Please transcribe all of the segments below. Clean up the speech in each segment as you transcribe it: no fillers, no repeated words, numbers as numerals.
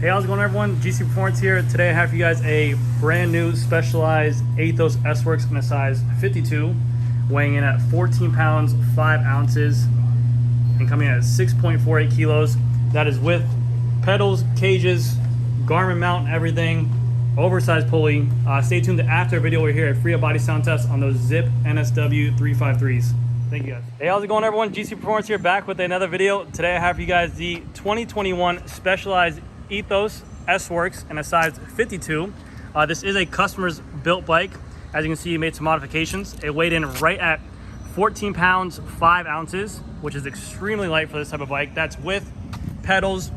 Hey, how's it going, everyone? GC Performance here. Today I have for you guys a brand new Specialized Aethos S-Works in a size 52, weighing in at 14 pounds, 5 ounces, and coming in at 6.48 kilos. That is with pedals, cages, Garmin mount, and everything, oversized pulley. Stay tuned to after video. We're here at Free Body Sound Test on those Zip NSW 353s. Thank you guys. Hey, how's it going, everyone? GC Performance here, back with another video. Today I have for you guys the 2021 Specialized Aethos S-Works in a size 52. This is a customer's built bike. As you can see, he made some modifications. It weighed in right at 14 pounds, 5 ounces, which is extremely light for this type of bike. That's with pedals,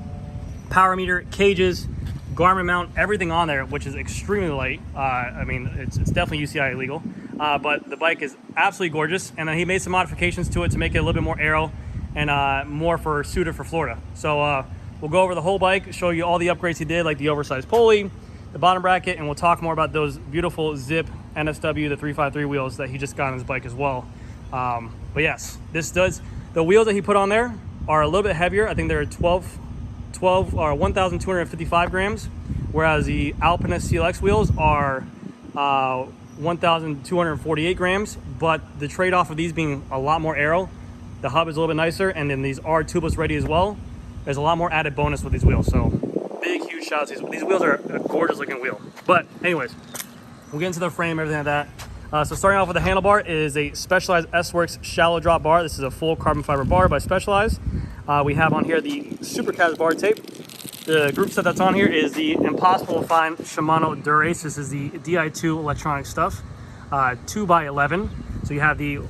power meter, cages, Garmin mount, everything on there, which is extremely light. I mean, it's definitely UCI illegal, but the bike is absolutely gorgeous. And then he made some modifications to it to make it a little bit more aero and more suited for Florida. So we'll go over the whole bike, show you all the upgrades he did, like the oversized pulley, the bottom bracket, and we'll talk more about those beautiful Zip NSW, the 353 wheels that he just got on his bike as well. But yes, the wheels that he put on there are a little bit heavier. I think they're 1,255 grams, whereas the Alpinist CLX wheels are 1,248 grams. But the trade-off of these being a lot more aero, the hub is a little bit nicer, and then these are tubeless ready as well. There's a lot more added bonus with these wheels. So big, huge shout out to these wheels. Are a gorgeous looking wheel. But anyways, we'll get into the frame, everything like that. So starting off with the handlebar is a Specialized S-Works shallow drop bar. This is a full carbon fiber bar by Specialized. We have on here the Supercast bar tape. The group set that's on here is the impossible to find Shimano Durace. This is the Di2 electronic stuff, 2x11. So you have the,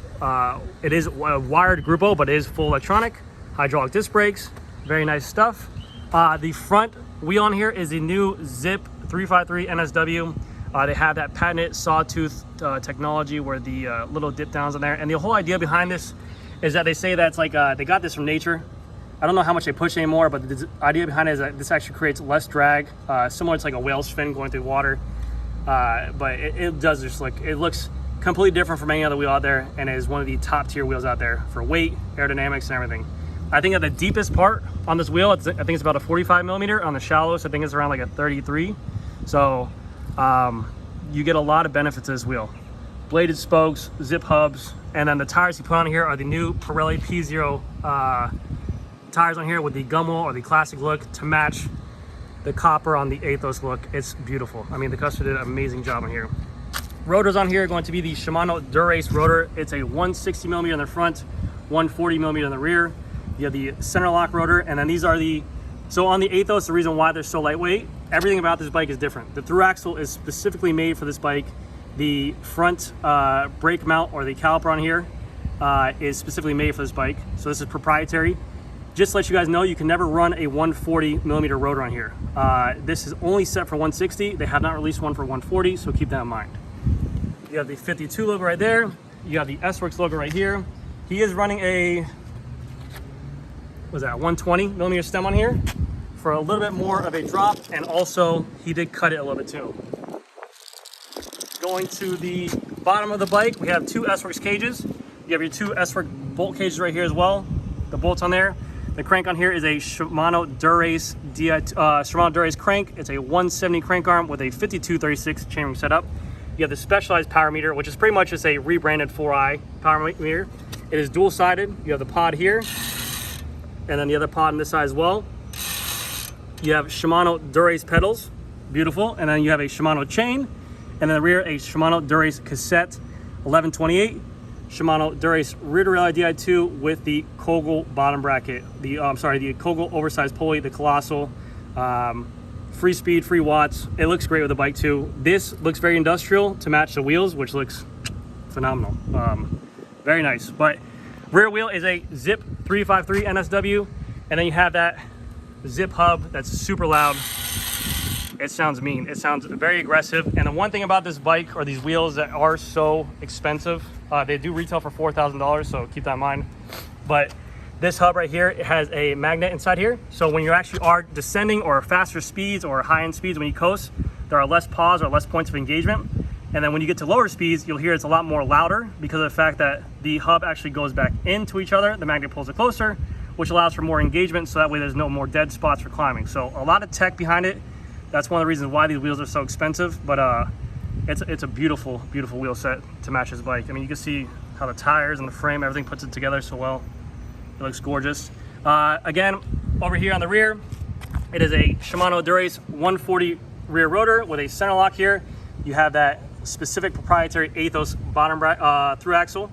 it is a wired Grupo, but it is full electronic, hydraulic disc brakes, very nice stuff. The front wheel on here is the new Zip 353 NSW. They have that patented sawtooth technology where the little dip downs in there. And the whole idea behind this is that they say that it's like, they got this from nature. I don't know how much they push anymore, but the idea behind it is that this actually creates less drag, similar to like a whale's fin going through water. But it does just like, it looks completely different from any other wheel out there, and is one of the top tier wheels out there for weight, aerodynamics, and everything. I think at the deepest part on this wheel, I think it's about a 45 millimeter. On the shallowest, I think it's around like a 33. So you get a lot of benefits to this wheel. Bladed spokes, Zip hubs, and then the tires you put on here are the new Pirelli P0 tires on here with the gum wall or the classic look to match the copper on the Aethos look. It's beautiful. I mean, the customer did an amazing job on here. Rotors on here are going to be the Shimano Durace rotor. It's a 160 millimeter in the front, 140 millimeter in the rear. You have the center lock rotor, and then these are so on the Aethos, the reason why they're so lightweight, everything about this bike is different. The through axle is specifically made for this bike. The front brake mount or the caliper on here is specifically made for this bike. So this is proprietary. Just to let you guys know, you can never run a 140 millimeter rotor on here. This is only set for 160. They have not released one for 140, so keep that in mind. You have the 52 logo right there. You have the S-Works logo right here. He is running a, was that 120 millimeter stem on here for a little bit more of a drop, and also he did cut it a little bit too. Going to the bottom of the bike, we have two S-Works cages. You have your two S-Works bolt cages right here as well. The bolts on there. The crank on here is a Shimano Durace crank. It's a 170 crank arm with a 5236 chainring setup. You have the Specialized power meter, which is pretty much just a rebranded 4i power meter. It is dual sided. You have the pod here, and then the other pod on this side as well. You have Shimano Durace pedals, beautiful, and then you have a Shimano chain, and in the rear a Shimano Durace cassette 1128, Shimano Durace rear derailleur Di2 with the Kogel bottom bracket, the Kogel oversized pulley, the Colossal, free speed, free watts. It looks great with the bike too. This looks very industrial to match the wheels, which looks phenomenal. Very nice. But rear wheel is a Zip 353 NSW, and then you have that Zip hub that's super loud. It sounds mean. It sounds very aggressive. And the one thing about this bike, or these wheels that are so expensive, they do retail for $4,000, so keep that in mind. But this hub right here, it has a magnet inside here. So when you actually are descending or faster speeds or high-end speeds, when you coast, there are less pause or less points of engagement. And then when you get to lower speeds, you'll hear it's a lot more louder because of the fact that the hub actually goes back into each other. The magnet pulls it closer, which allows for more engagement, so that way there's no more dead spots for climbing. So a lot of tech behind it. That's one of the reasons why these wheels are so expensive, but it's a beautiful, beautiful wheel set to match this bike. I mean, you can see how the tires and the frame, everything puts it together so well. It looks gorgeous. Again, over here on the rear, it is a Shimano Dura-Ace 140 rear rotor with a center lock here. You have that specific proprietary Aethos bottom through axle.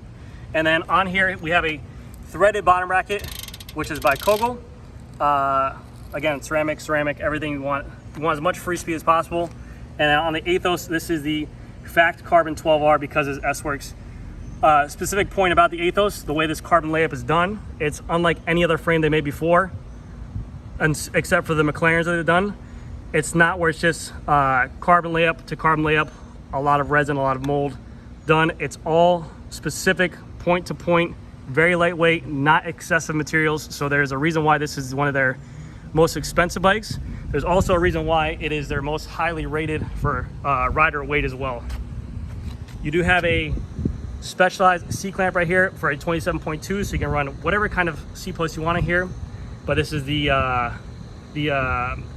And then on here, we have a threaded bottom bracket, which is by Kogel. Again, ceramic, everything you want. You want as much free speed as possible. And then on the Aethos, this is the Fact Carbon 12R because it's S-Works. Specific point about the Aethos, the way this carbon layup is done, it's unlike any other frame they made before, and except for the McLarens that they've done. It's not where it's just carbon layup to carbon layup, a lot of resin, a lot of mold done. It's all specific, point to point, very lightweight, not excessive materials. So there's a reason why this is one of their most expensive bikes. There's also a reason why it is their most highly rated for rider weight as well. You do have a specialized C-clamp right here for a 27.2, so you can run whatever kind of C-post you want in here. But this is the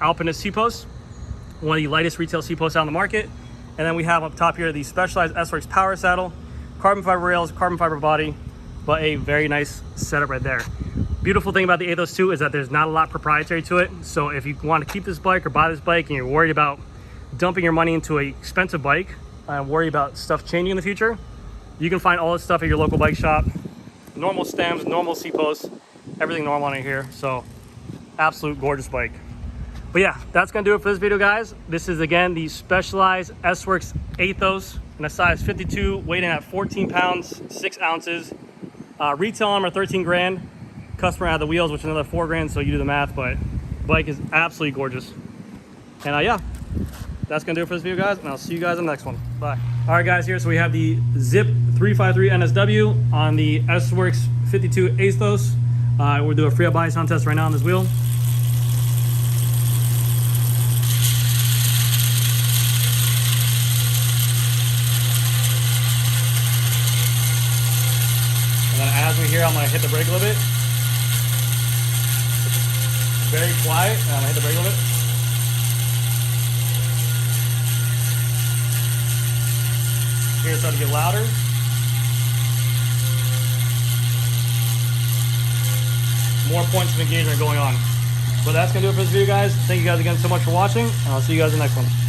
Alpinist C-post, one of the lightest retail C-posts out on the market. And then we have up top here the specialized S-Works power saddle, carbon fiber rails, carbon fiber body, but a very nice setup right there. Beautiful thing about the Aethos too is that there's not a lot proprietary to it. So if you want to keep this bike or buy this bike and you're worried about dumping your money into an expensive bike and worry about stuff changing in the future, you can find all this stuff at your local bike shop. Normal stems, normal C-posts, everything normal on it here. So absolute gorgeous bike. But yeah, that's gonna do it for this video, guys. This is again the specialized S-Works Aethos in a size 52, weighing at 14 pounds, 6 ounces. Retail on them are 13 grand. Customer had the wheels, which is another 4 grand, so you do the math, but bike is absolutely gorgeous. And yeah, that's gonna do it for this video, guys, and I'll see you guys in the next one. Bye. All right, guys, here, so we have the Zip 353 NSW on the S-Works 52 Aethos. We'll do a free up body sound test right now on this wheel. And then as we hear, I'm gonna hit the brake a little bit. Very quiet, and I'm gonna hit the brake a little bit. Here it's starting to get louder. More points of engagement going on. But that's gonna do it for this video, guys. Thank you guys again so much for watching, and I'll see you guys in the next one.